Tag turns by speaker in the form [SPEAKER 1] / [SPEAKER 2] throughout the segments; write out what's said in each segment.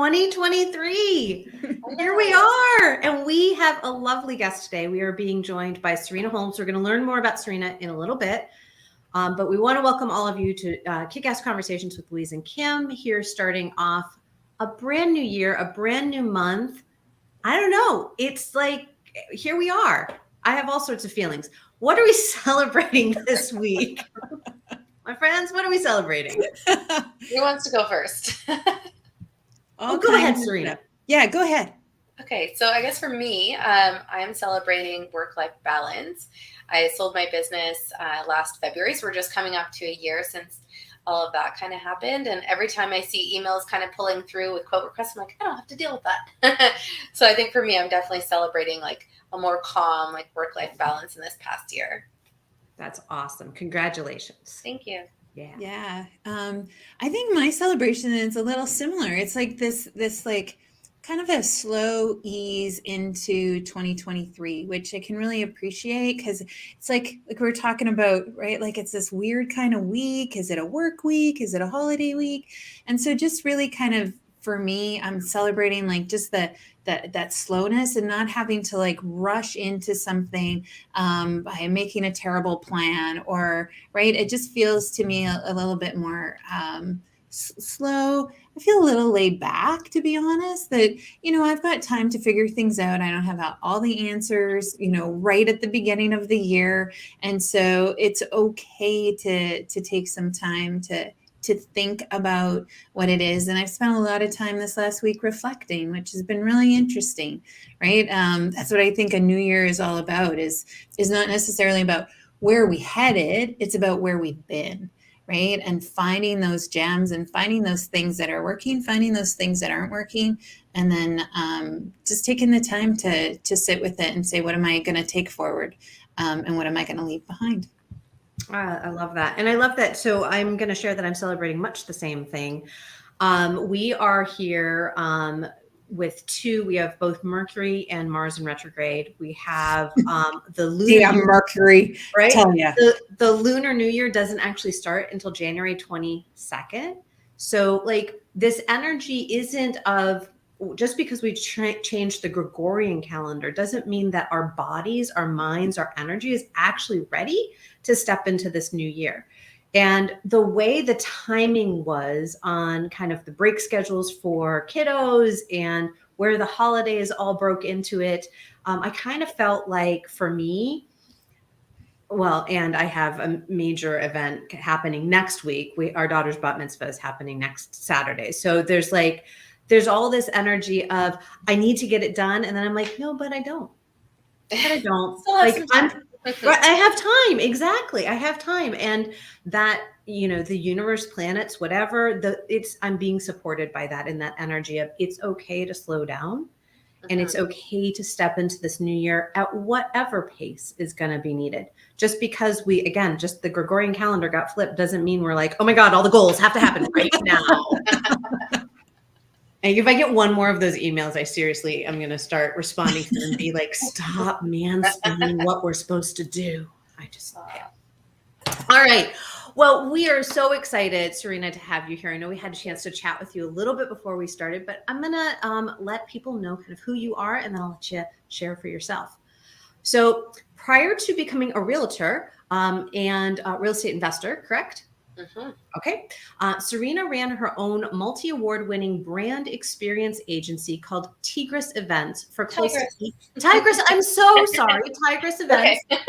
[SPEAKER 1] 2023. Here we are. And we have a lovely guest today. We are being joined by Serena Holmes. We're going to learn more about Serena in a little bit. But we want to welcome all of you to Kick-Ass Conversations with Louise and Kim here, starting off a brand new year, a brand new month. I don't know. It's like, here we are. I have all sorts of feelings. What are we celebrating this week? My friends, what are we celebrating?
[SPEAKER 2] Who wants to go first?
[SPEAKER 1] Go ahead, Serena.
[SPEAKER 3] Yeah, go ahead.
[SPEAKER 2] Okay, so I guess for me, I'm celebrating work-life balance. I sold my business last February, so we're just coming up to a year since all of that kind of happened. And every time I see emails kind of pulling through with quote requests, I'm like, I don't have to deal with that. So I think for me, I'm definitely celebrating like a more calm, like work-life balance in this past year.
[SPEAKER 1] That's awesome. Congratulations.
[SPEAKER 2] Thank you.
[SPEAKER 3] Yeah. I think my celebration is a little similar. It's like this like kind of a slow ease into 2023, which I can really appreciate because it's like we're talking about, right? Like it's this weird kind of week. Is it a work week? Is it a holiday week? And so just really kind of, for me, I'm celebrating like just that slowness and not having to like rush into something by making a terrible plan, or right. It just feels to me a little bit more slow. I feel a little laid back, to be honest, that, I've got time to figure things out. I don't have all the answers, right at the beginning of the year. And so it's okay to take some time to think about what it is. And I've spent a lot of time this last week reflecting, which has been really interesting, right? That's what I think a new year is all about, is not necessarily about where we headed. It's about where we've been, right? And finding those gems and finding those things that are working, finding those things that aren't working. And then just taking the time to sit with it and say, what am I going to take forward? And what am I going to leave behind?
[SPEAKER 1] I love that. And I love that. So I'm going to share that I'm celebrating much the same thing. We are here we have both Mercury and Mars in retrograde. We have the lunar
[SPEAKER 3] Mercury,
[SPEAKER 1] right?
[SPEAKER 3] Tell ya.
[SPEAKER 1] The lunar new year doesn't actually start until January 22nd. So like this energy isn't of, just because we changed the Gregorian calendar doesn't mean that our bodies, our minds, our energy is actually ready to step into this new year. And the way the timing was on kind of the break schedules for kiddos and where the holidays all broke into it, I kind of felt like for me, and I have a major event happening next week. Our daughter's bat mitzvah is happening next Saturday. So there's all this energy of, I need to get it done. And then I'm like, no, but I don't. I have time. Exactly. I have time. And that, the universe, planets, whatever, I'm being supported by that, in that energy of, it's okay to slow down. And it's okay to step into this new year at whatever pace is going to be needed. Just because just the Gregorian calendar got flipped doesn't mean we're like, oh my God, all the goals have to happen right now. And if I get one more of those emails, I seriously am going to start responding to them and be like, stop mansplaining what we're supposed to do. All right. Well, we are so excited, Serena, to have you here. I know we had a chance to chat with you a little bit before we started, but I'm going to let people know kind of who you are, and then I'll let you share for yourself. So prior to becoming a realtor and a real estate investor, correct?
[SPEAKER 2] Mm-hmm.
[SPEAKER 1] Okay. Serena ran her own multi-award winning brand experience agency called Tigress Events for Tigress. I'm so sorry. Tigress Events. Okay.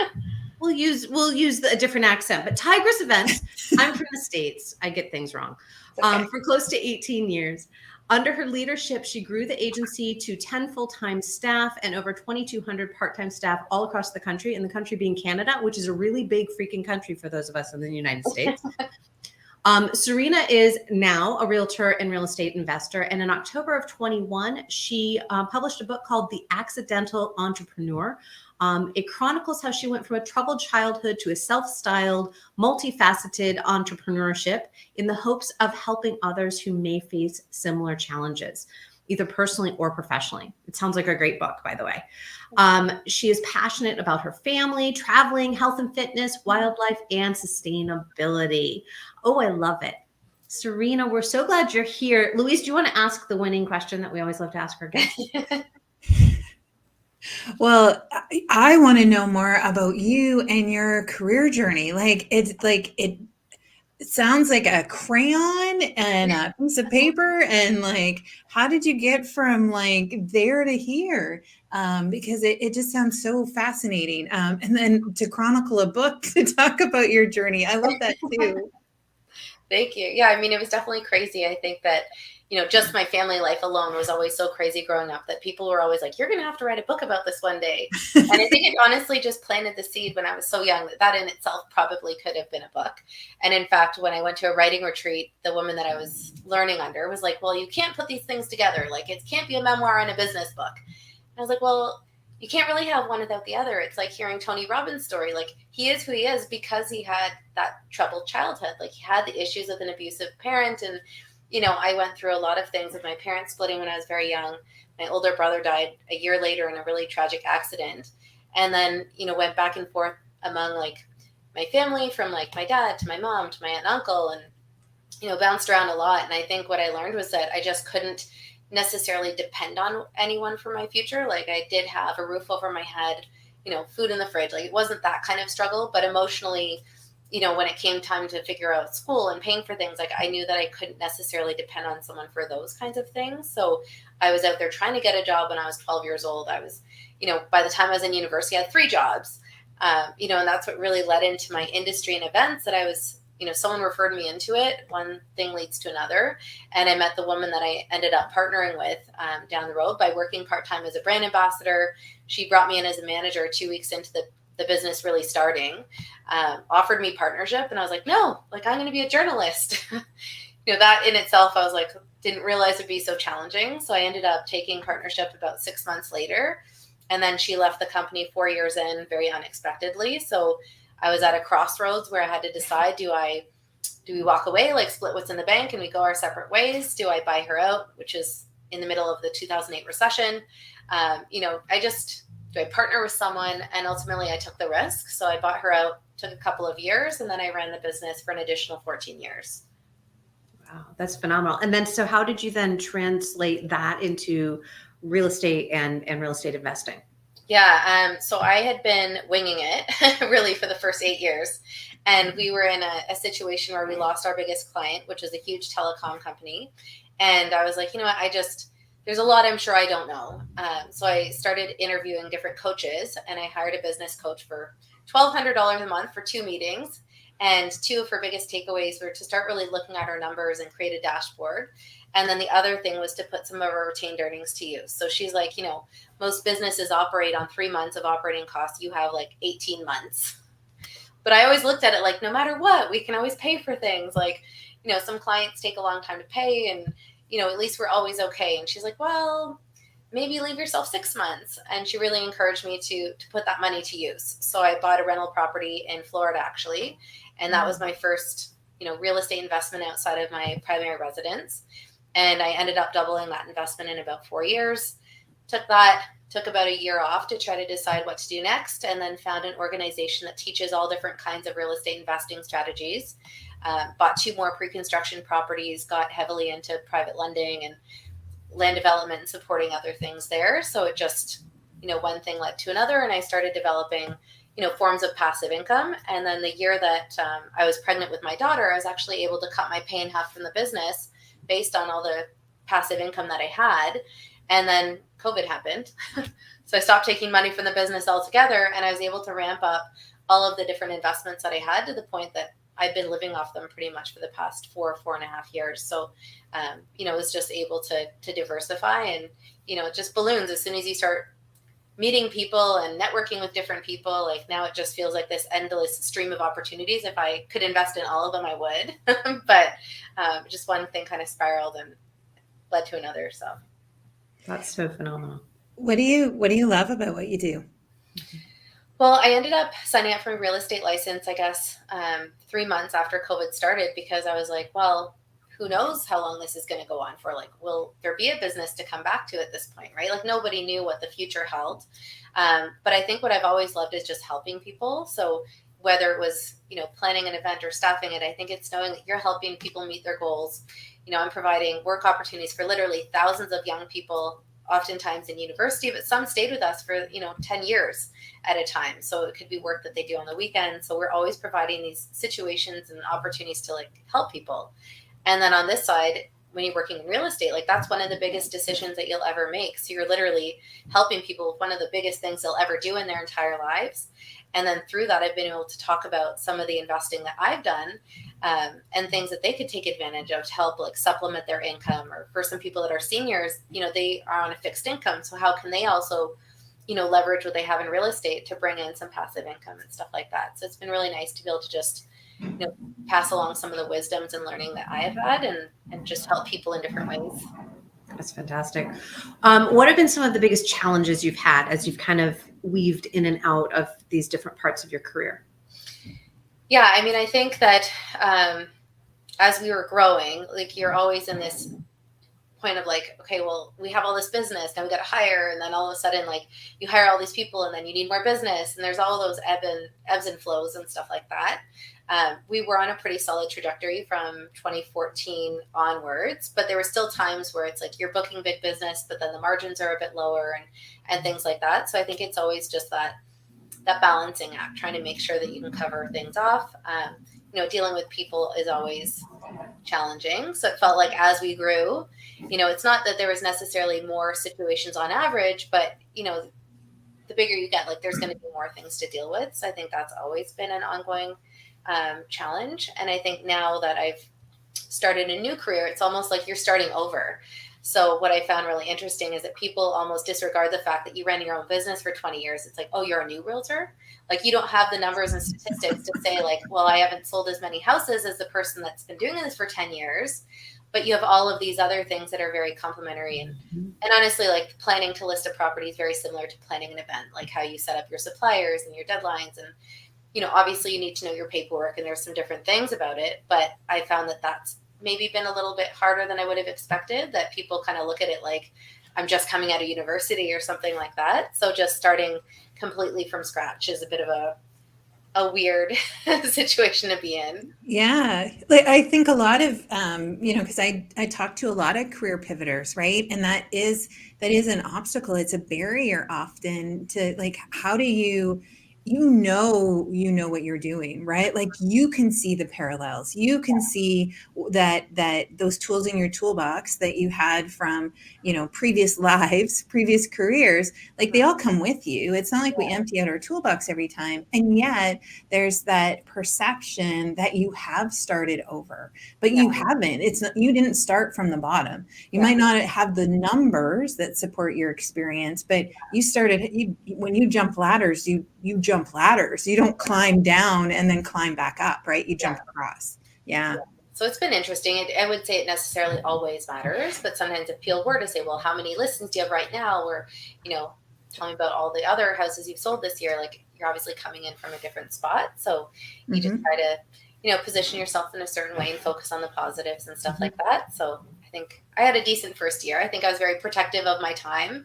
[SPEAKER 1] We'll use a different accent, but Tigress Events. I'm from the States. I get things wrong. Okay. For close to 18 years. Under her leadership, she grew the agency to 10 full-time staff and over 2,200 part-time staff all across the country, and the country being Canada, which is a really big freaking country for those of us in the United States. Serena is now a realtor and real estate investor. And in October of 21, she published a book called The Accidental Entrepreneur. It chronicles how she went from a troubled childhood to a self-styled, multifaceted entrepreneurship in the hopes of helping others who may face similar challenges, either personally or professionally. It sounds like a great book, by the way. She is passionate about her family, traveling, health and fitness, wildlife, and sustainability. Oh, I love it. Serena, we're so glad you're here. Louise, do you want to ask the winning question that we always love to ask our guests?
[SPEAKER 3] Well, I want to know more about you and your career journey. It sounds like a crayon and a piece of paper, and like, how did you get from like there to here? Because it just sounds so fascinating. And then to chronicle a book to talk about your journey. I love that too.
[SPEAKER 2] Thank you. Yeah, I mean, it was definitely crazy. I think that, just my family life alone was always so crazy growing up that people were always like, you're going to have to write a book about this one day. And I think it honestly just planted the seed when I was so young that in itself probably could have been a book. And in fact, when I went to a writing retreat, the woman that I was learning under was like, well, you can't put these things together. Like, it can't be a memoir and a business book. And I was like, well, you can't really have one without the other. It's like hearing Tony Robbins' story. Like, he is who he is because he had that troubled childhood. Like, he had the issues with an abusive parent. And, I went through a lot of things with my parents splitting when I was very young. My older brother died a year later in a really tragic accident. And then, went back and forth among like my family, from like my dad to my mom to my aunt and uncle, and, bounced around a lot. And I think what I learned was that I just couldn't necessarily depend on anyone for my future. Like, I did have a roof over my head, food in the fridge. Like, it wasn't that kind of struggle, but emotionally, when it came time to figure out school and paying for things, like, I knew that I couldn't necessarily depend on someone for those kinds of things. So I was out there trying to get a job when I was 12 years old. I was, by the time I was in university, I had 3 jobs, and that's what really led into my industry and events that I was, someone referred me into it. One thing leads to another. And I met the woman that I ended up partnering with down the road by working part-time as a brand ambassador. She brought me in as a manager 2 weeks into the business really starting, offered me partnership. And I was like, no, like, I'm going to be a journalist. That in itself, I was like, didn't realize it'd be so challenging. So I ended up taking partnership about 6 months later. And then she left the company 4 years in very unexpectedly. So I was at a crossroads where I had to decide, do we walk away, like split what's in the bank and we go our separate ways? Do I buy her out, which is in the middle of the 2008 recession? Do I partner with someone? And ultimately I took the risk. So I bought her out, took a couple of years, and then I ran the business for an additional 14 years.
[SPEAKER 1] Wow, that's phenomenal. And then, so how did you then translate that into real estate and real estate investing?
[SPEAKER 2] Yeah. So I had been winging it really for the first 8 years. And we were in a situation where we lost our biggest client, which is a huge telecom company. And I was like, you know what, there's a lot I'm sure I don't know. So I started interviewing different coaches, and I hired a business coach for $1,200 a month for 2 meetings. And 2 of her biggest takeaways were to start really looking at our numbers and create a dashboard. And then the other thing was to put some of our retained earnings to use. So she's like, most businesses operate on 3 months of operating costs. You have like 18 months. But I always looked at it like, no matter what, we can always pay for things. Like, some clients take a long time to pay, and, at least we're always okay. And she's like, well, maybe leave yourself 6 months. And she really encouraged me to put that money to use. So I bought a rental property in Florida, actually. And that was my first, real estate investment outside of my primary residence. And I ended up doubling that investment in about 4 years. Took about a year off to try to decide what to do next, and then found an organization that teaches all different kinds of real estate investing strategies. Bought 2 more pre-construction properties, got heavily into private lending and land development and supporting other things there. So it just, one thing led to another, and I started developing, forms of passive income. And then the year that I was pregnant with my daughter, I was actually able to cut my pay in half from the business based on all the passive income that I had. And then COVID happened. So I stopped taking money from the business altogether, and I was able to ramp up all of the different investments that I had to the point that I've been living off them pretty much for the past 4.5 years. So, I was just able to diversify, and, it just balloons as soon as you start meeting people and networking with different people. Like, now it just feels like this endless stream of opportunities. If I could invest in all of them, I would. But just one thing kind of spiraled and led to another. So
[SPEAKER 1] that's so phenomenal.
[SPEAKER 3] What do you love about what you do?
[SPEAKER 2] Well, I ended up signing up for a real estate license, I guess, 3 months after COVID started, because I was like, well, who knows how long this is going to go on for? Like, will there be a business to come back to at this point, right? Like, nobody knew what the future held. But I think what I've always loved is just helping people. So whether it was, planning an event or staffing it, I think it's knowing that you're helping people meet their goals. I'm providing work opportunities for literally thousands of young people, oftentimes in university, but some stayed with us for, 10 years at a time. So it could be work that they do on the weekend. So we're always providing these situations and opportunities to like help people. And then on this side, when you're working in real estate, like that's one of the biggest decisions that you'll ever make. So you're literally helping people with one of the biggest things they'll ever do in their entire lives. And then through that, I've been able to talk about some of the investing that I've done and things that they could take advantage of to help like supplement their income. Or for some people that are seniors, they are on a fixed income. So how can they also, leverage what they have in real estate to bring in some passive income and stuff like that. So it's been really nice to be able to just pass along some of the wisdoms and learning that I have had and just help people in different ways.
[SPEAKER 1] That's fantastic. What have been some of the biggest challenges you've had as you've kind of weaved in and out of these different parts of your career?
[SPEAKER 2] Yeah, I mean, I think that as we were growing, like you're always in this point of like, okay, well, we have all this business, now we got to hire, and then all of a sudden, like you hire all these people, and then you need more business, and there's all those ebbs and flows and stuff like that. We were on a pretty solid trajectory from 2014 onwards, but there were still times where it's like you're booking big business, but then the margins are a bit lower and things like that. So I think it's always just that balancing act, trying to make sure that you can cover things off. Dealing with people is always challenging. So it felt like as we grew, it's not that there was necessarily more situations on average, but, the bigger you get, like there's going to be more things to deal with. So I think that's always been an ongoing challenge. And I think now that I've started a new career, it's almost like you're starting over. So what I found really interesting is that people almost disregard the fact that you ran your own business for 20 years. It's like, oh, you're a new realtor? Like you don't have the numbers and statistics to say like, well, I haven't sold as many houses as the person that's been doing this for 10 years. But you have all of these other things that are very complementary. And honestly, like planning to list a property is very similar to planning an event, like how you set up your suppliers and your deadlines. And, obviously you need to know your paperwork and there's some different things about it. But I found that that's maybe been a little bit harder than I would have expected, that people kind of look at it like I'm just coming out of university or something like that. So just starting completely from scratch is a bit of a weird situation to be in.
[SPEAKER 3] Yeah. Like I think a lot of, because I talk to a lot of career pivoters, right? And that is an obstacle. It's a barrier often to like, how do you what you're doing, right? Like you can see the parallels. You can see that those tools in your toolbox that you had from, previous lives, previous careers, like they all come with you. It's not like we empty out our toolbox every time. And yet there's that perception that you have started over, but you haven't. It's not, you didn't start from the bottom. You might not have the numbers that support your experience, but you started, when you jump ladders, you jump ladders. You don't climb down and then climb back up, right? You jump across. Yeah.
[SPEAKER 2] So it's been interesting. I would say it necessarily always matters, but sometimes if people were to say, well, how many listings do you have right now? Or, tell me about all the other houses you've sold this year. Like you're obviously coming in from a different spot. So you just try to, position yourself in a certain way and focus on the positives and stuff like that. So I think I had a decent first year. I think I was very protective of my time.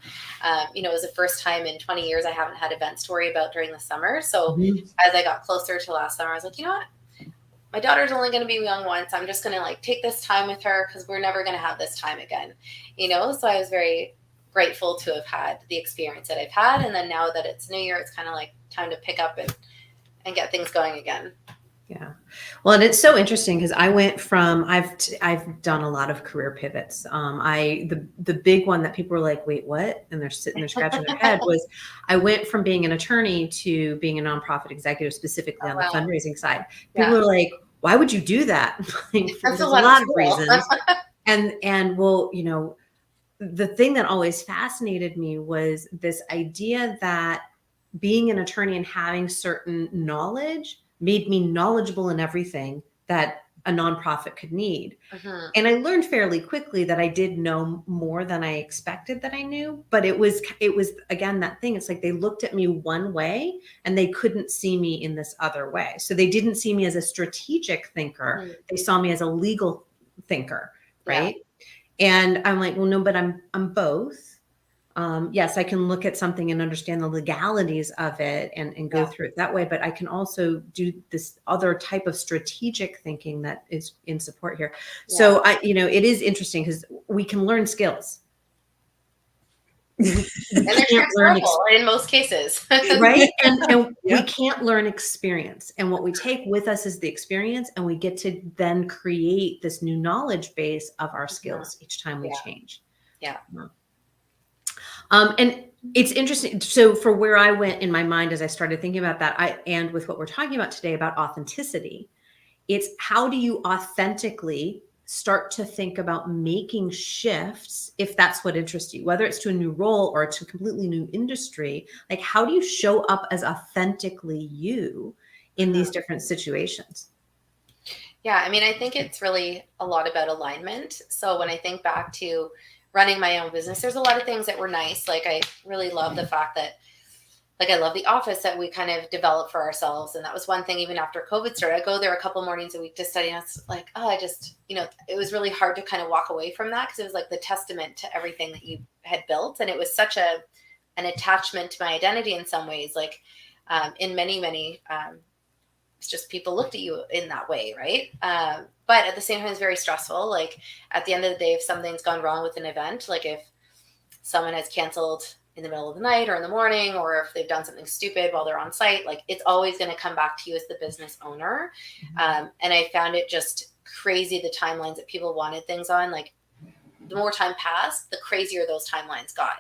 [SPEAKER 2] It was the first time in 20 years I haven't had events to worry about during the summer. So as I got closer to last summer, I was like, you know what? My daughter's only going to be young once. I'm just going to like take this time with her because we're never going to have this time again. So I was very grateful to have had the experience that I've had. And then now that it's New Year, it's kind of like time to pick up and get things going again.
[SPEAKER 1] Yeah. Well, and it's so interesting because I went from, I've done a lot of career pivots. The big one that people were like, wait, what? And they're sitting there scratching their head was I went from being an attorney to being a nonprofit executive, specifically on the fundraising side. People were like, why would you do that? There's a lot of reasons. And well, the thing that always fascinated me was this idea that being an attorney and having certain knowledge made me knowledgeable in everything that a nonprofit could need. And I learned fairly quickly that I did know more than I expected that I knew, but it was again, that thing. It's like they looked at me one way and they couldn't see me in this other way. So they didn't see me as a strategic thinker. They saw me as a legal thinker. Right. And I'm like, well, no, but I'm both. yes, I can look at something and understand the legalities of it and go through it that way, but I can also do this other type of strategic thinking that is in support here. So it is interesting because we can learn skills.
[SPEAKER 2] And they're transferable in most cases.
[SPEAKER 1] Right? And we can't learn experience. And what we take with us is the experience, and we get to then create this new knowledge base of our skills each time we change.
[SPEAKER 2] Yeah.
[SPEAKER 1] And it's interesting. So for where I went in my mind as I started thinking about that, and with what we're talking about today about authenticity, it's how do you authentically start to think about making shifts if that's what interests you, whether it's to a new role or to a completely new industry. Like, how do you show up as authentically you in these different situations?
[SPEAKER 2] Yeah, I mean, I think it's really a lot about alignment. So when I think back to running my own business, there's a lot of things that were nice. Like, I really love the fact that, like, I love the office that we kind of developed for ourselves. And that was one thing, even after COVID started, I go there a couple mornings a week to study. And it's like, I just, it was really hard to kind of walk away from that because it was like the testament to everything that you had built. And it was such an attachment to my identity in some ways, like in many, it's just people looked at you in that way. Right. But at the same time, it's very stressful. Like, at the end of the day, if something's gone wrong with an event, like if someone has canceled in the middle of the night or in the morning, or if they've done something stupid while they're on site, like, it's always going to come back to you as the business owner. And I found it just crazy, the timelines that people wanted things on. Like, the more time passed, the crazier those timelines got.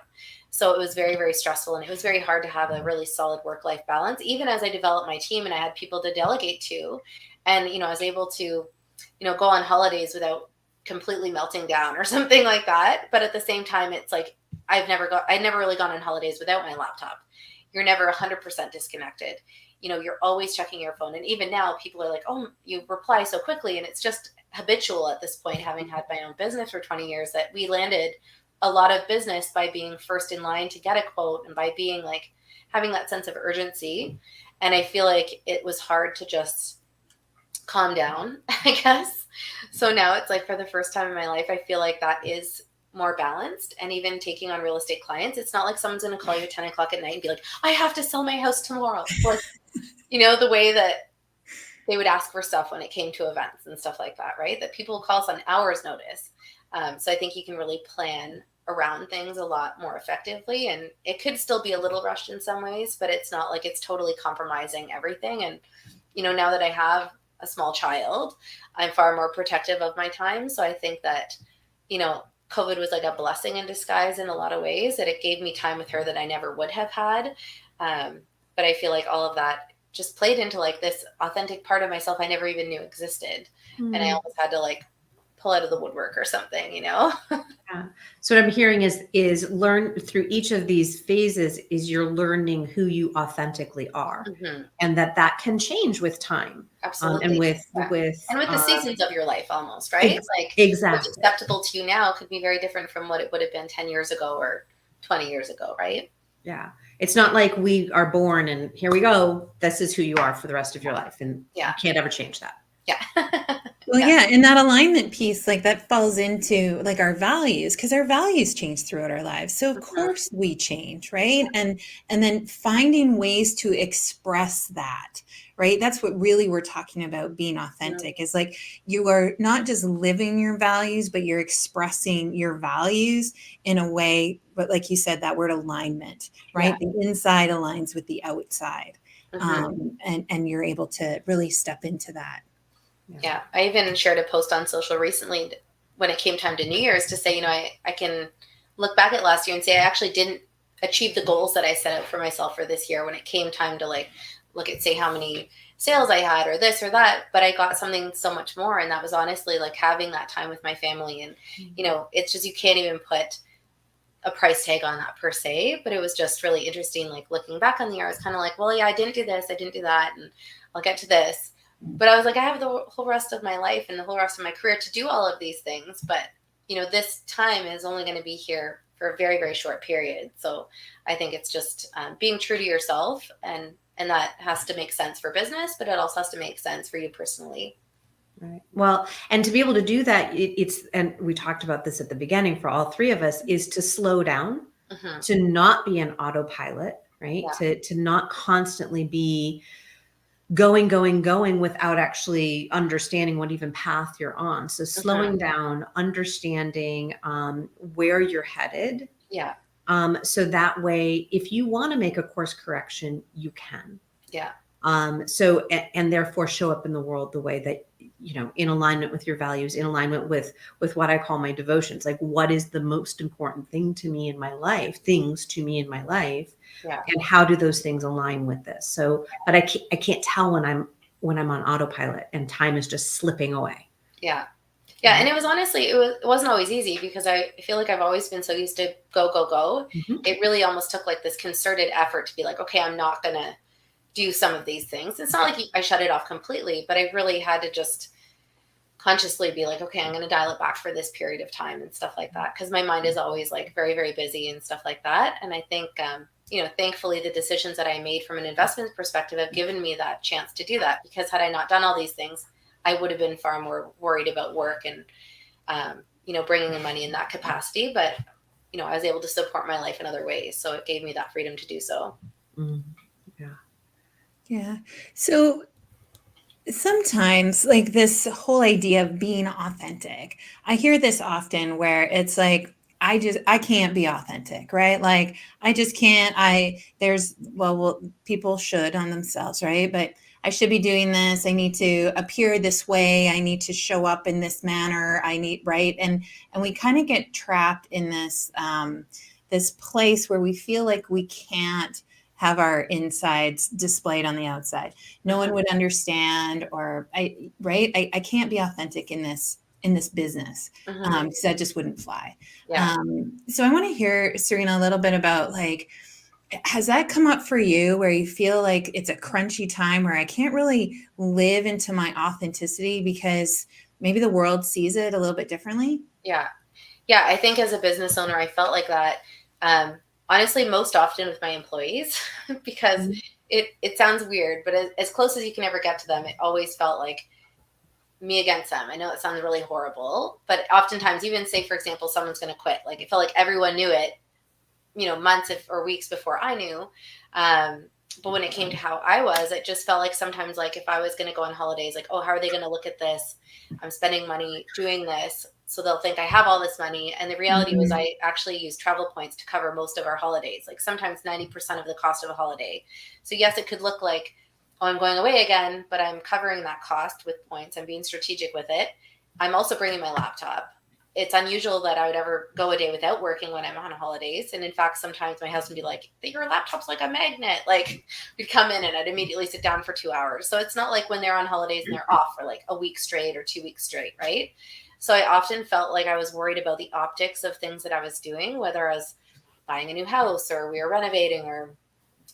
[SPEAKER 2] So it was very, very stressful. And it was very hard to have a really solid work-life balance, even as I developed my team and I had people to delegate to. And, I was able to, go on holidays without completely melting down or something like that. But at the same time, it's like, I'd never really gone on holidays without my laptop. You're never 100% disconnected. You're always checking your phone. And even now, people are like, oh, you reply so quickly. And it's just habitual at this point, having had my own business for 20 years, that we landed a lot of business by being first in line to get a quote and by being like, having that sense of urgency. And I feel like it was hard to just calm down, I guess. So now it's like, for the first time in my life, I feel like that is more balanced. And even taking on real estate clients, it's not like someone's going to call you at 10 o'clock at night and be like, I have to sell my house tomorrow. Like, the way that they would ask for stuff when it came to events and stuff like that, right? That people call us on hours notice. So I think you can really plan around things a lot more effectively. And it could still be a little rushed in some ways, but it's not like it's totally compromising everything. And, now that I have a small child, I'm far more protective of my time. So I think that, COVID was like a blessing in disguise in a lot of ways, that it gave me time with her that I never would have had. But I feel like all of that just played into like this authentic part of myself I never even knew existed. And I almost had to like pull out of the woodwork or something, Yeah.
[SPEAKER 1] So what I'm hearing is learn through each of these phases is you're learning who you authentically are, and that can change with time.
[SPEAKER 2] Absolutely.
[SPEAKER 1] And with
[SPEAKER 2] the seasons of your life almost, right? Like,
[SPEAKER 1] exactly.
[SPEAKER 2] What's acceptable to you now could be very different from what it would have been 10 years ago or 20 years ago, right?
[SPEAKER 1] Yeah. It's not like we are born and here we go. This is who you are for the rest of your life. And you can't ever change that.
[SPEAKER 2] Yeah.
[SPEAKER 3] Well, yeah. And that alignment piece, like that falls into like our values, because our values change throughout our lives. So of course we change, right? And then finding ways to express that, right? That's what really we're talking about being authentic is like, you are not just living your values, but you're expressing your values in a way, but like you said, that word alignment, right? The inside aligns with the outside. And you're able to really step into that.
[SPEAKER 2] Yeah. I even shared a post on social recently when it came time to New Year's to say, I can look back at last year and say, I actually didn't achieve the goals that I set out for myself for this year when it came time to like, look at, say, how many sales I had or this or that, but I got something so much more. And that was honestly like having that time with my family. And, it's just, you can't even put a price tag on that per se, but it was just really interesting. Like looking back on the year, I was kind of like, well, yeah, I didn't do this. I didn't do that. And I'll get to this. But I was like, I have the whole rest of my life and the whole rest of my career to do all of these things. But, this time is only going to be here for a very, very short period. So I think it's just being true to yourself. And that has to make sense for business, but it also has to make sense for you personally.
[SPEAKER 1] Right. Well, and to be able to do that, it's, and we talked about this at the beginning for all three of us, is to slow down. to not be an autopilot, right?
[SPEAKER 2] Yeah.
[SPEAKER 1] To not constantly be going without actually understanding what even path you're on. So slowing down, understanding where you're headed.
[SPEAKER 2] Yeah.
[SPEAKER 1] So that way, if you want to make a course correction, you can.
[SPEAKER 2] Yeah.
[SPEAKER 1] So, and therefore show up in the world the way that, you know, in alignment with your values, in alignment with what I call my devotions. Like, what is the most important thing to me in my life, things to me in my life,
[SPEAKER 2] Yeah.
[SPEAKER 1] and how do those things align with this? So, but I can't tell when I'm on autopilot and time is just slipping away.
[SPEAKER 2] Yeah. Yeah. And it was honestly, it wasn't always easy because I feel like I've always been so used to go. It really almost took like this concerted effort to be like, okay, I'm not going to do some of these things. It's not like I shut it off completely, but I really had to just consciously be like, okay, I'm going to dial it back for this period of time and stuff like that. Cause my mind is always like very, very busy and stuff like that. And I think, you know, thankfully the decisions that I made from an investment perspective have given me that chance to do that, because had I not done all these things, I would have been far more worried about work and, you know, bringing in money in that capacity. But, you know, I was able to support my life in other ways. So it gave me that freedom to do so.
[SPEAKER 1] Yeah.
[SPEAKER 3] Yeah. So sometimes, like, this whole idea of being authentic, I hear this often where it's like, I can't be authentic, right? Like, I just can't. Well, people should on themselves, right? But I should be doing this. I need to appear this way. I need to show up in this manner. Right? And we kind of get trapped in this place where we feel like we can't have our insides displayed on the outside. No one would understand, or I can't be authentic in this business, because that just wouldn't fly.
[SPEAKER 2] Yeah.
[SPEAKER 3] So I want to hear, Serena, a little bit about, like, has that come up for you where you feel like it's a crunchy time where I can't really live into my authenticity because maybe the world sees it a little bit differently?
[SPEAKER 2] Yeah. Yeah. I think as a business owner, I felt like that. Honestly, most often with my employees, because it sounds weird, but as close as you can ever get to them, it always felt like me against them. I know it sounds really horrible, but oftentimes, even say, for example, someone's going to quit, like it felt like everyone knew it, you know, months or weeks before I knew. But when it came to how I was, it just felt like sometimes, like if I was going to go on holidays, like, oh, how are they going to look at this? I'm spending money doing this, so they'll think I have all this money. And the reality was I actually used travel points to cover most of our holidays, like sometimes 90% of the cost of a holiday. So yes, it could look like, oh, I'm going away again, but I'm covering that cost with points. I'm being strategic with it. I'm also bringing my laptop. It's unusual that I would ever go a day without working when I'm on holidays. And in fact, sometimes my husband would be like, your laptop's like a magnet. Like, we'd come in and I'd immediately sit down for 2 hours. So it's not like when they're on holidays and they're off for like a week straight or 2 weeks straight, right? So I often felt like I was worried about the optics of things that I was doing, whether I was buying a new house or we were renovating, or,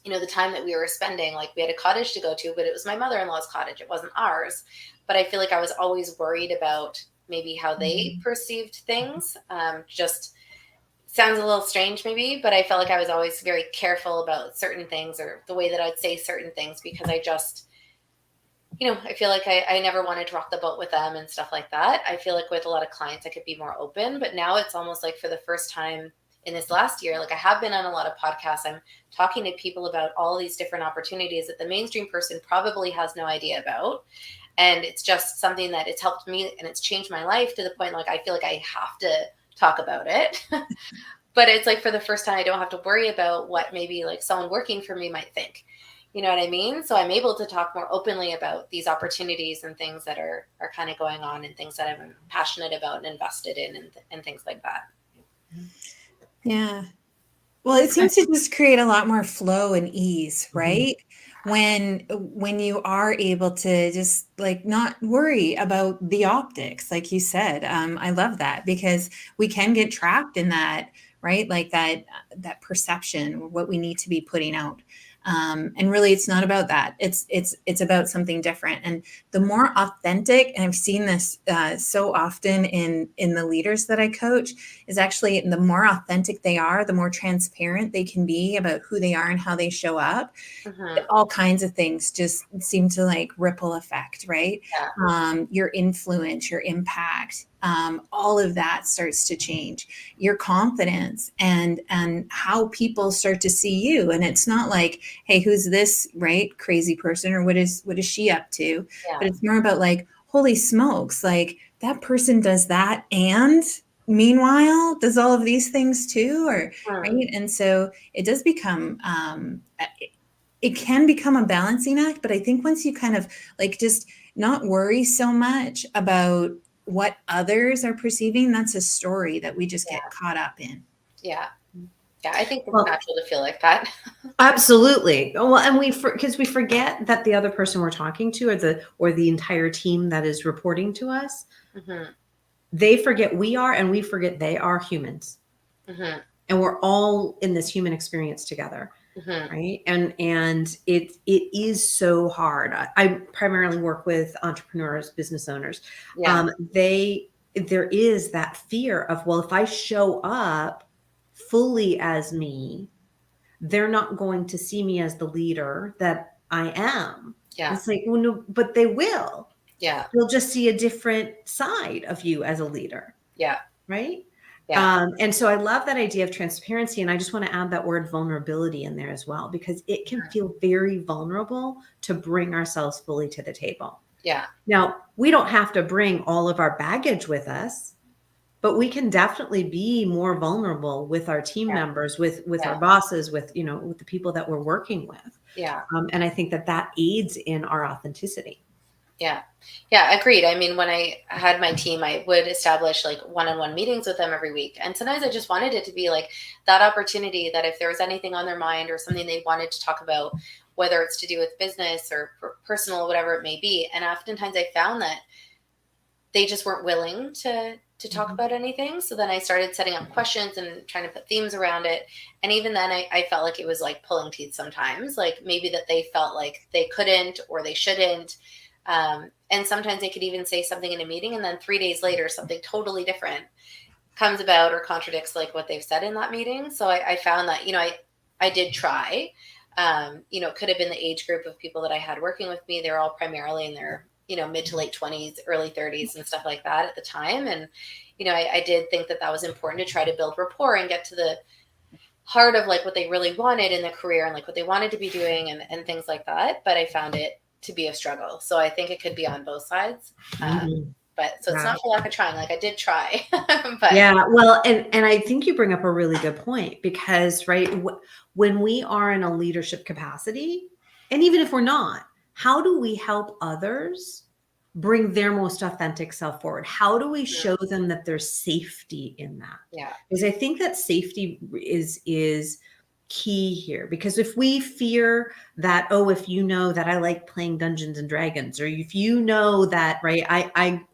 [SPEAKER 2] you know, the time that we were spending. Like, we had a cottage to go to, but it was my mother-in-law's cottage. It wasn't ours. But I feel like I was always worried about maybe how they perceived things. Just sounds a little strange maybe, but I felt like I was always very careful about certain things or the way that I'd say certain things, because I just, you know, I feel like I never wanted to rock the boat with them and stuff like that. I feel like with a lot of clients, I could be more open, but now it's almost like for the first time in this last year, like I have been on a lot of podcasts. I'm talking to people about all these different opportunities that the mainstream person probably has no idea about. And it's just something that it's helped me and it's changed my life to the point, like, I feel like I have to talk about it. But it's like, for the first time, I don't have to worry about what maybe like someone working for me might think. You know what I mean? So I'm able to talk more openly about these opportunities and things that are kind of going on and things that I'm passionate about and invested in and things like that.
[SPEAKER 3] Yeah. Well, it seems to just create a lot more flow and ease, right? When you are able to just, like, not worry about the optics, like you said. I love that, because we can get trapped in that, right? Like that perception, what we need to be putting out. And really, it's not about that. It's about something different. And the more authentic, and I've seen this so often in the leaders that I coach, is actually the more authentic they are, the more transparent they can be about who they are and how they show up. All kinds of things just seem to like ripple effect, right? Your influence, your impact, all of that starts to change. Your confidence and how people start to see you. And it's not like, hey, who's this, right, crazy person, or what is she up to? But it's more about like, holy smokes, like that person does that, and meanwhile does all of these things too, or right. And so it does become it can become a balancing act. But I think once you kind of like just not worry so much about what others are perceiving, that's a story that we just get caught up in.
[SPEAKER 2] Yeah, I think it's natural to feel like that.
[SPEAKER 1] Absolutely. Well, and because we forget that the other person we're talking to, or the entire team that is reporting to us, they forget we are, and we forget they are humans, and we're all in this human experience together. Right. And it is so hard. I primarily work with entrepreneurs, business owners. There is that fear of, well, if I show up fully as me, they're not going to see me as the leader that I am. It's like, well, no, but they will. They'll just see a different side of you as a leader. Right. And so I love that idea of transparency. And I just want to add that word vulnerability in there as well, because it can feel very vulnerable to bring ourselves fully to the table. Now, we don't have to bring all of our baggage with us, but we can definitely be more vulnerable with our team members, with our bosses, with the people that we're working with. And I think that aids in our authenticity.
[SPEAKER 2] Agreed. I mean, when I had my team, I would establish like one-on-one meetings with them every week. And sometimes I just wanted it to be like that opportunity that if there was anything on their mind or something they wanted to talk about, whether it's to do with business or personal, whatever it may be. And oftentimes I found that they just weren't willing to talk about anything. So then I started setting up questions and trying to put themes around it. And even then I felt like it was like pulling teeth sometimes, like maybe that they felt like they couldn't or they shouldn't. And sometimes they could even say something in a meeting, and then 3 days later, something totally different comes about or contradicts like what they've said in that meeting. So I found that, I did try, it could have been the age group of people that I had working with me. They're all primarily in their, mid to late 20s, early 30s and stuff like that at the time. And, I did think that was important to try to build rapport and get to the heart of like what they really wanted in their career and like what they wanted to be doing and things like that. But I found it to be a struggle. So I think it could be on both sides. But so it's not for lack of trying. Like I did try. But
[SPEAKER 1] well, and I think you bring up a really good point, because when we are in a leadership capacity, and even if we're not, how do we help others bring their most authentic self forward? How do we show them that there's safety in that? Because I think that safety is key here, because if we fear that, if you know that I like playing Dungeons and Dragons, or if you know that, right, I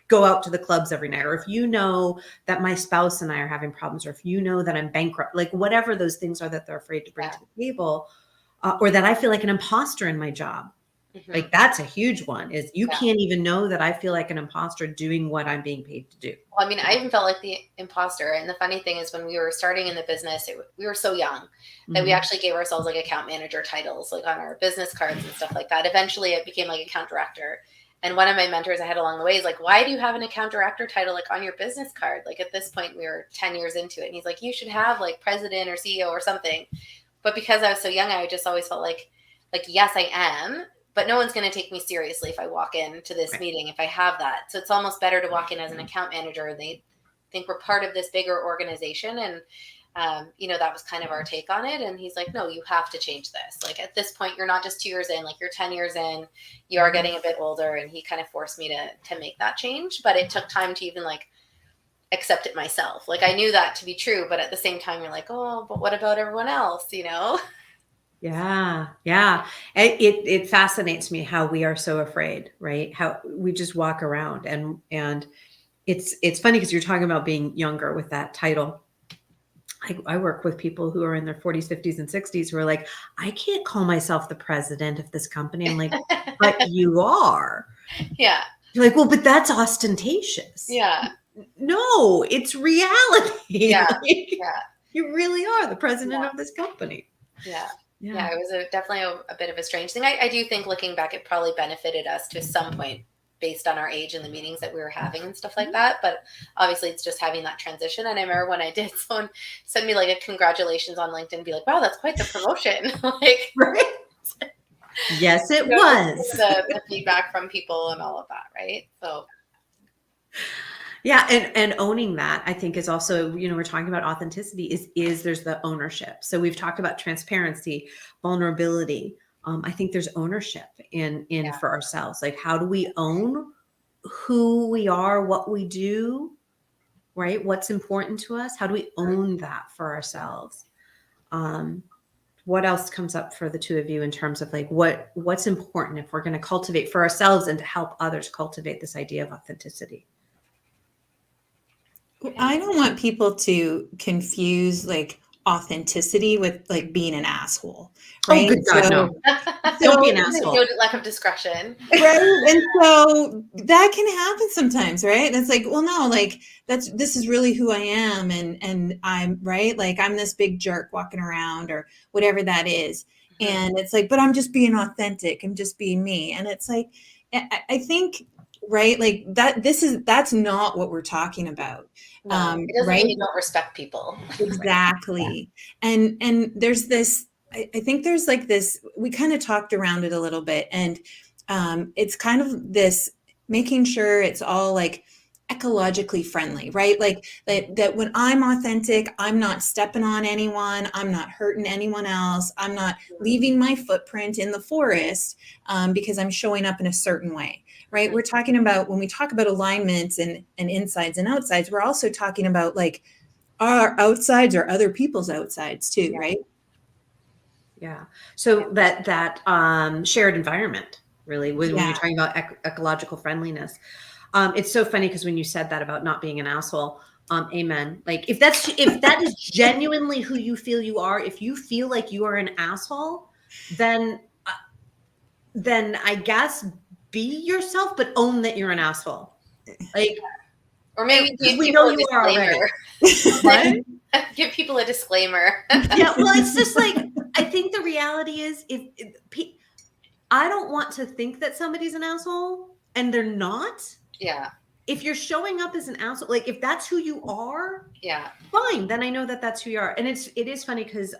[SPEAKER 1] go out to the clubs every night, or if you know that my spouse and I are having problems, or if you know that I'm bankrupt, like whatever those things are that they're afraid to bring to the table, or that I feel like an imposter in my job. Like that's a huge one, is you can't even know that I feel like an imposter doing what I'm being paid to do.
[SPEAKER 2] Well, I mean, I even felt like the imposter. And the funny thing is, when we were starting in the business, we were so young that we actually gave ourselves like account manager titles, like on our business cards and stuff like that. Eventually it became like account director. And one of my mentors I had along the way is like, why do you have an account director title like on your business card? Like at this point, we were 10 years into it. And he's like, you should have like president or CEO or something. But because I was so young, I just always felt like, yes, I am. But no one's going to take me seriously if I walk into this meeting, if I have that. So it's almost better to walk in as an account manager. And they think we're part of this bigger organization. And, that was kind of our take on it. And he's like, no, you have to change this. Like at this point, you're not just 2 years in, like you're 10 years in, you are getting a bit older. And he kind of forced me to make that change. But it took time to even like accept it myself. Like I knew that to be true. But at the same time, you're like, but what about everyone else,
[SPEAKER 1] Yeah. It fascinates me how we are so afraid, right? How we just walk around and it's funny because you're talking about being younger with that title. I work with people who are in their 40s, 50s, and 60s who are like, I can't call myself the president of this company. I'm like, but you are.
[SPEAKER 2] Yeah.
[SPEAKER 1] You're like, well, but that's ostentatious.
[SPEAKER 2] Yeah.
[SPEAKER 1] No, it's reality.
[SPEAKER 2] Yeah.
[SPEAKER 1] Like,
[SPEAKER 2] Yeah.
[SPEAKER 1] you really are the president of this company.
[SPEAKER 2] Yeah.
[SPEAKER 1] Yeah.
[SPEAKER 2] Yeah. It was definitely a bit of a strange thing. I do think looking back, it probably benefited us to some point based on our age and the meetings that we were having and stuff like that. But obviously it's just having that transition. And I remember when I did, someone send me like a congratulations on LinkedIn, be like, wow, that's quite the promotion. Like,
[SPEAKER 1] Right? Yes, it was.
[SPEAKER 2] The feedback from people and all of that. Right. So.
[SPEAKER 1] Yeah. And owning that, I think, is also, we're talking about authenticity is there's the ownership. So we've talked about transparency, vulnerability. I think there's ownership in for ourselves. Like, how do we own who we are, what we do, right? What's important to us? How do we own that for ourselves? What else comes up for the two of you in terms of like what's important if we're going to cultivate for ourselves and to help others cultivate this idea of authenticity?
[SPEAKER 3] I don't want people to confuse like authenticity with like being an asshole, right?
[SPEAKER 1] Oh, good God, no. Don't be an asshole.
[SPEAKER 2] No lack of discretion.
[SPEAKER 3] Right. And so that can happen sometimes, right? And it's like, well, no, like this is really who I am. And I'm right. Like I'm this big jerk walking around or whatever that is. And it's like, but I'm just being authentic. I'm just being me. And it's like, I think, right. Like that's not what we're talking about.
[SPEAKER 2] No, it doesn't mean you don't respect people.
[SPEAKER 3] Exactly. And there's this, I think there's like this, we kind of talked around it a little bit, and it's kind of this making sure it's all like ecologically friendly, right? Like that when I'm authentic, I'm not stepping on anyone, I'm not hurting anyone else, I'm not leaving my footprint in the forest because I'm showing up in a certain way, right? We're talking about, when we talk about alignments and insides and outsides, we're also talking about like our outsides are other people's outsides too, right?
[SPEAKER 1] Yeah. So that shared environment, really, when you're talking about ecological friendliness. It's so funny because when you said that about not being an asshole, amen. Like if that is genuinely who you feel you are, if you feel like you are an asshole, then I guess be yourself, but own that you're an asshole. Like,
[SPEAKER 2] or maybe
[SPEAKER 1] we know you are already. What?
[SPEAKER 2] Give people a disclaimer.
[SPEAKER 1] Yeah, well, it's just like, I think the reality is I don't want to think that somebody's an asshole and they're not.
[SPEAKER 2] Yeah.
[SPEAKER 1] If you're showing up as an asshole, like if that's who you are, fine. Then I know that that's who you are. And it is funny because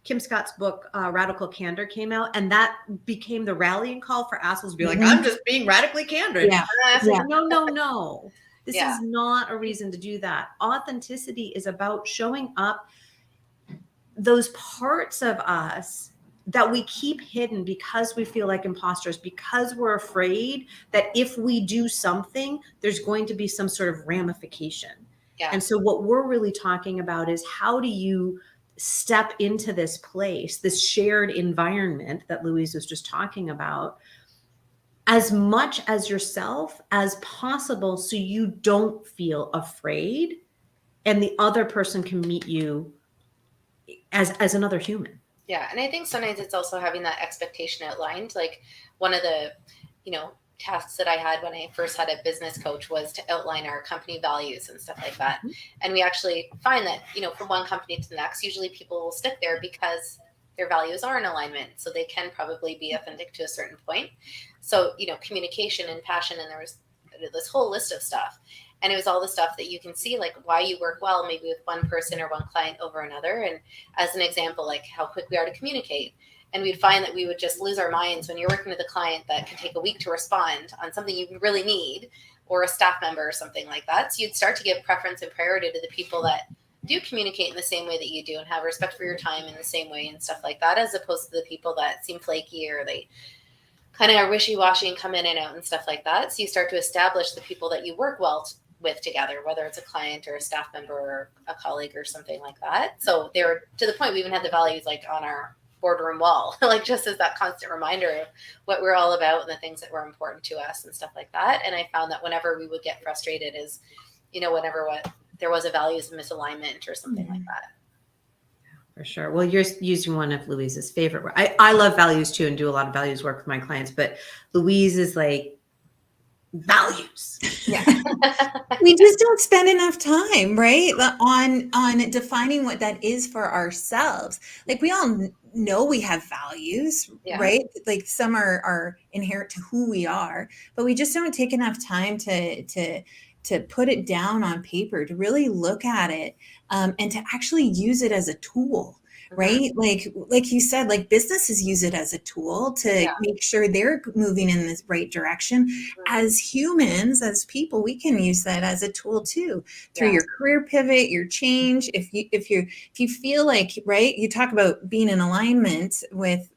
[SPEAKER 1] Kim Scott's book, Radical Candor, came out, and that became the rallying call for assholes to be like, I'm just being radically candid.
[SPEAKER 3] Yeah.
[SPEAKER 1] Like, no. This is not a reason to do that. Authenticity is about showing up those parts of us that we keep hidden because we feel like imposters, because we're afraid that if we do something, there's going to be some sort of ramification. Yeah. And so what we're really talking about is, how do you step into this place, this shared environment that Louise was just talking about, as much as yourself as possible, so you don't feel afraid and the other person can meet you as another human.
[SPEAKER 2] Yeah. And I think sometimes it's also having that expectation outlined. Like one of the, tasks that I had when I first had a business coach was to outline our company values and stuff like that. And we actually find that, from one company to the next, usually people will stick there because their values are in alignment. So they can probably be authentic to a certain point. So, communication and passion, and there was this whole list of stuff. And it was all the stuff that you can see, like why you work well, maybe with one person or one client over another. And as an example, like how quick we are to communicate. And we'd find that we would just lose our minds when you're working with a client that can take a week to respond on something you really need, or a staff member or something like that. So you'd start to give preference and priority to the people that do communicate in the same way that you do and have respect for your time in the same way and stuff like that, as opposed to the people that seem flaky or they kind of are wishy-washy and come in and out and stuff like that. So you start to establish the people that you work well with together, whether it's a client or a staff member or a colleague or something like that. So they were to the point we even had the values like on our boardroom wall, like just as that constant reminder of what we're all about and the things that were important to us and stuff like that. And I found that whenever we would get frustrated is, whenever there was a values misalignment or something like that.
[SPEAKER 1] For sure. Well, you're using one of Louise's favorite words. I love values too and do a lot of values work with my clients, but Louise is like values.
[SPEAKER 2] Yeah.
[SPEAKER 3] We just don't spend enough time, right, on defining what that is for ourselves. Like we all know we have values,
[SPEAKER 2] Yeah.
[SPEAKER 3] right? Like some are inherent to who we are, but we just don't take enough time to put it down on paper, to really look at it, and to actually use it as a tool. Right. Like you said, like businesses use it as a tool to make sure they're moving in the right direction. As humans, as people, we can use that as a tool too, through your career pivot, your change. If you feel like, right, you talk about being in alignment with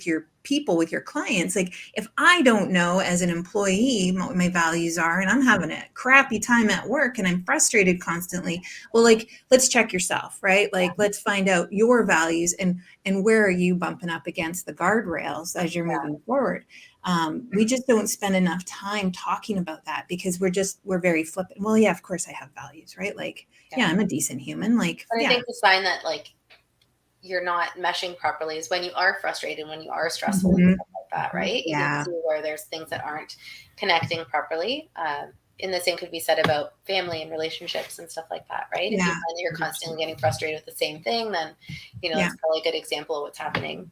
[SPEAKER 3] your people, with your clients. Like if I don't know as an employee what my values are and I'm having a crappy time at work and I'm frustrated constantly, well, like let's check yourself, right? Like let's find out your values and where are you bumping up against the guardrails as you're moving forward. We just don't spend enough time talking about that because we're very flippant. Well, yeah, of course I have values, right? Like, yeah, I'm a decent human. Like,
[SPEAKER 2] but I think the sign that like you're not meshing properly is when you are frustrated, when you are stressful, and stuff like that, right? You can see where there's things that aren't connecting properly. And the same could be said about family and relationships and stuff like that, right? If you find that you're constantly getting frustrated with the same thing, then, it's probably a good example of what's happening.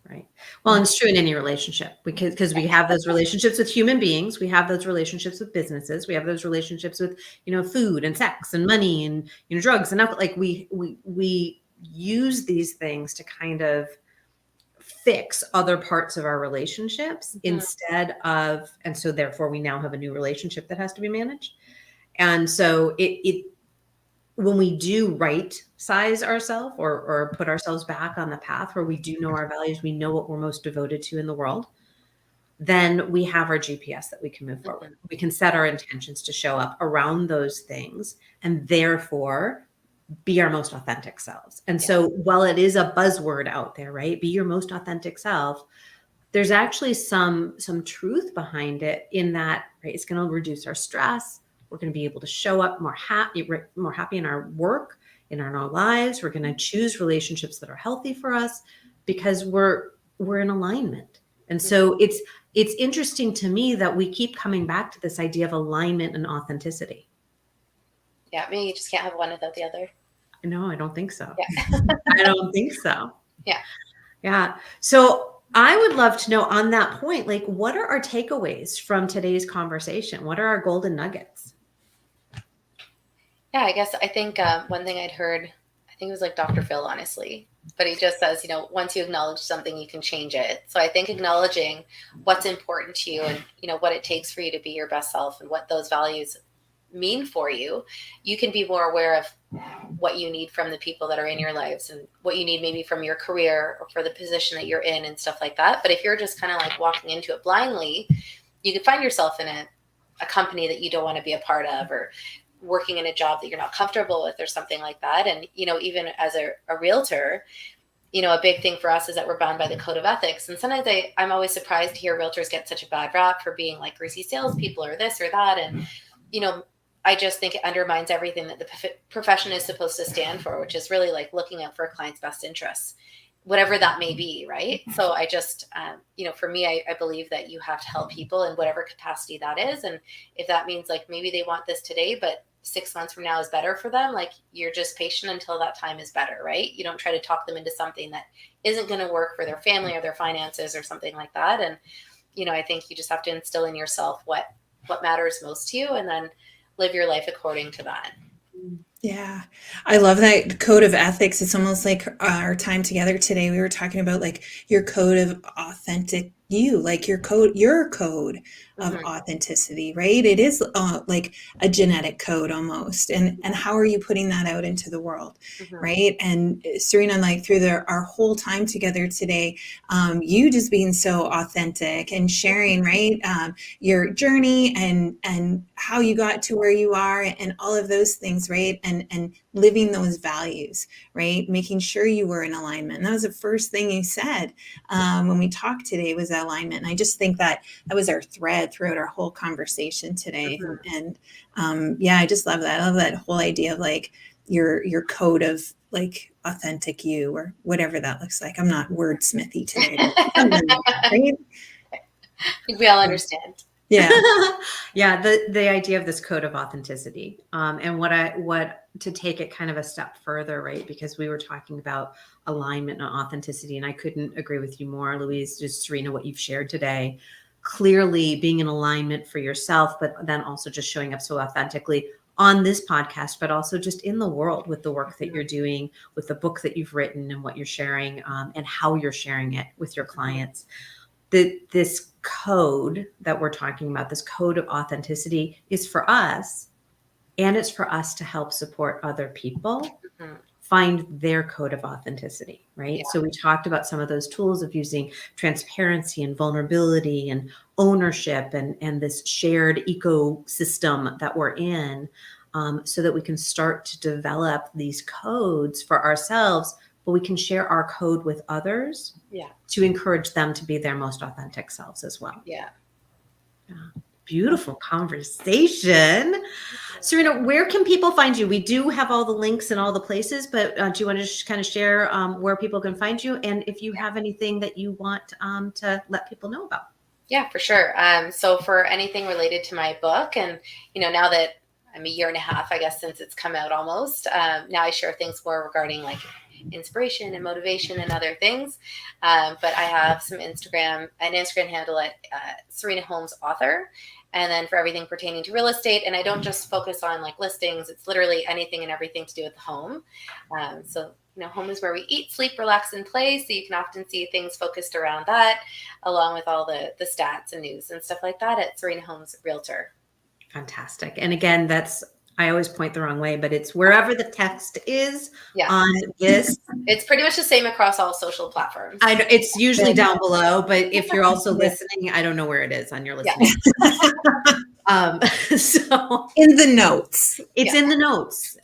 [SPEAKER 1] Right. Well, and it's true in any relationship because we have those relationships with human beings. We have those relationships with businesses. We have those relationships with, food and sex and money and, drugs and alcohol. Like we use these things to kind of fix other parts of our relationships instead of, and so therefore we now have a new relationship that has to be managed. And so it when we do right size ourselves or put ourselves back on the path where we do know our values, we know what we're most devoted to in the world, then we have our GPS that we can move forward. We can set our intentions to show up around those things and therefore be our most authentic selves. And so while it is a buzzword out there, right? Be your most authentic self. There's actually some truth behind it in that, right? It's going to reduce our stress. We're going to be able to show up more happy in our work, in our lives. We're going to choose relationships that are healthy for us because we're in alignment. And so it's interesting to me that we keep coming back to this idea of alignment and authenticity.
[SPEAKER 2] Yeah, maybe you just can't have one without the other.
[SPEAKER 1] No, I don't think so.
[SPEAKER 2] Yeah.
[SPEAKER 1] I don't think so.
[SPEAKER 2] Yeah.
[SPEAKER 1] Yeah. So I would love to know on that point, like, what are our takeaways from today's conversation? What are our golden nuggets?
[SPEAKER 2] Yeah, I think one thing I'd heard, I think it was like Dr. Phil, honestly, but he just says, once you acknowledge something, you can change it. So I think acknowledging what's important to you and, what it takes for you to be your best self and what those values mean for you, you can be more aware of what you need from the people that are in your lives and what you need maybe from your career or for the position that you're in and stuff like that. But if you're just kind of like walking into it blindly, you could find yourself in a company that you don't want to be a part of or working in a job that you're not comfortable with or something like that. And, even as a realtor, a big thing for us is that we're bound by the code of ethics. And sometimes I'm always surprised to hear realtors get such a bad rap for being like greasy salespeople or this or that. And, I just think it undermines everything that the profession is supposed to stand for, which is really like looking out for a client's best interests, whatever that may be, right? So I just, for me, I believe that you have to help people in whatever capacity that is. And if that means like maybe they want this today, but 6 months from now is better for them, like you're just patient until that time is better, right? You don't try to talk them into something that isn't going to work for their family or their finances or something like that. And, I think you just have to instill in yourself what matters most to you and then live your life according to that.
[SPEAKER 3] Yeah. I love that code of ethics. It's almost like our time together today. We were talking about like your code of authentic you, like your code of authenticity, right? It is like a genetic code almost. And how are you putting that out into the world, right? And Serena, like through our whole time together today, you just being so authentic and sharing, right? Your journey and how you got to where you are and all of those things, right? And living those values, right? Making sure you were in alignment. And that was the first thing you said when we talked today was alignment. And I just think that was our thread throughout our whole conversation today. And I just love that. I love that whole idea of like your code of like authentic you or whatever that looks like. I'm not wordsmithy today. Right?
[SPEAKER 2] We all understand.
[SPEAKER 3] Yeah.
[SPEAKER 1] Yeah. The idea of this code of authenticity, and what to take it kind of a step further, right? Because we were talking about alignment and authenticity, and I couldn't agree with you more, Louise, just Serena, what you've shared today. Clearly being in alignment for yourself, but then also just showing up so authentically on this podcast, but also just in the world with the work that you're doing, with the book that you've written and what you're sharing, and how you're sharing it with your clients. This code that we're talking about, this code of authenticity, is for us, and it's for us to help support other people find their code of authenticity, right?
[SPEAKER 2] Yeah.
[SPEAKER 1] So we talked about some of those tools of using transparency and vulnerability and ownership and this shared ecosystem that we're in, so that we can start to develop these codes for ourselves, but we can share our code with others to encourage them to be their most authentic selves as well.
[SPEAKER 2] Yeah.
[SPEAKER 1] Beautiful conversation. Serena, where can people find you? We do have all the links in all the places, but do you want to just kind of share where people can find you, and if you have anything that you want to let people know about?
[SPEAKER 2] Yeah, for sure. So for anything related to my book, and now that I'm a year and a half, I guess, since it's come out almost, now I share things more regarding like inspiration and motivation and other things. But I have an Instagram handle at Serena Holmes author. And then for everything pertaining to real estate, and I don't just focus on like listings, it's literally anything and everything to do with the home. So home is where we eat, sleep, relax, and play. So you can often see things focused around that, along with all the stats and news and stuff like that at Serena Holmes Realtor.
[SPEAKER 1] Fantastic. And again, I always point the wrong way, but it's wherever the text is on this.
[SPEAKER 2] It's pretty much the same across all social platforms.
[SPEAKER 1] I know it's usually down below, but if you're also listening, I don't know where it is on your listening. So
[SPEAKER 3] in the notes.
[SPEAKER 1] It's in the notes.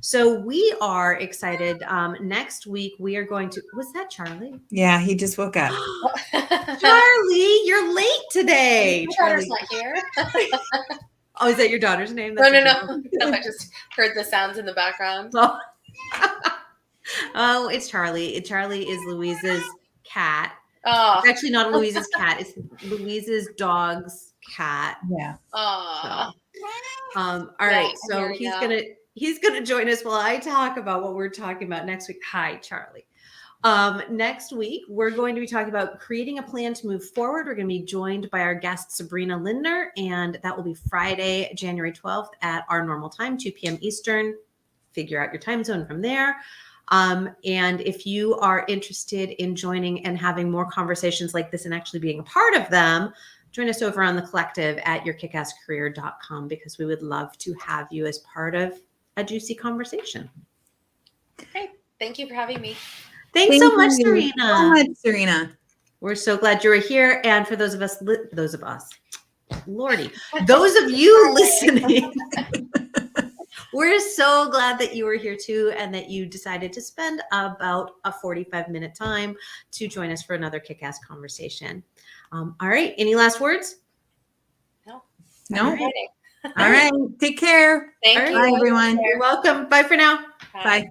[SPEAKER 1] So we are excited. Next week we are going to. Was that Charlie?
[SPEAKER 3] Yeah, he just woke up.
[SPEAKER 1] Charlie, you're late today.
[SPEAKER 2] My daughter's not here.
[SPEAKER 1] Oh, is that your daughter's name?
[SPEAKER 2] No. I just heard the sounds in the background.
[SPEAKER 1] Oh, it's Charlie. Charlie is Louise's cat.
[SPEAKER 2] Oh,
[SPEAKER 1] it's actually not Louise's cat. It's Louise's dog's cat.
[SPEAKER 3] Yeah.
[SPEAKER 2] Oh.
[SPEAKER 1] So, all right. So he's gonna join us while I talk about what we're talking about next week. Hi, Charlie. Next week, we're going to be talking about creating a plan to move forward. We're going to be joined by our guest, Sabrina Lindner, and that will be Friday, January 12th at our normal time, 2 p.m. Eastern. Figure out your time zone from there. And if you are interested in joining and having more conversations like this and actually being a part of them, join us over on the collective at yourkickasscareer.com, because we would love to have you as part of a juicy conversation.
[SPEAKER 2] Great. Thank you for having me.
[SPEAKER 1] Thanks so much, Serena.
[SPEAKER 3] So much, Serena.
[SPEAKER 1] We're so glad you were here. And for those of you listening, we're so glad that you were here too, and that you decided to spend about a 45-minute time to join us for another kick-ass conversation. All right. Any last words?
[SPEAKER 3] No. All right. Take care.
[SPEAKER 2] Thank you.
[SPEAKER 3] Bye, everyone.
[SPEAKER 1] You're welcome. Bye for now.
[SPEAKER 3] Bye.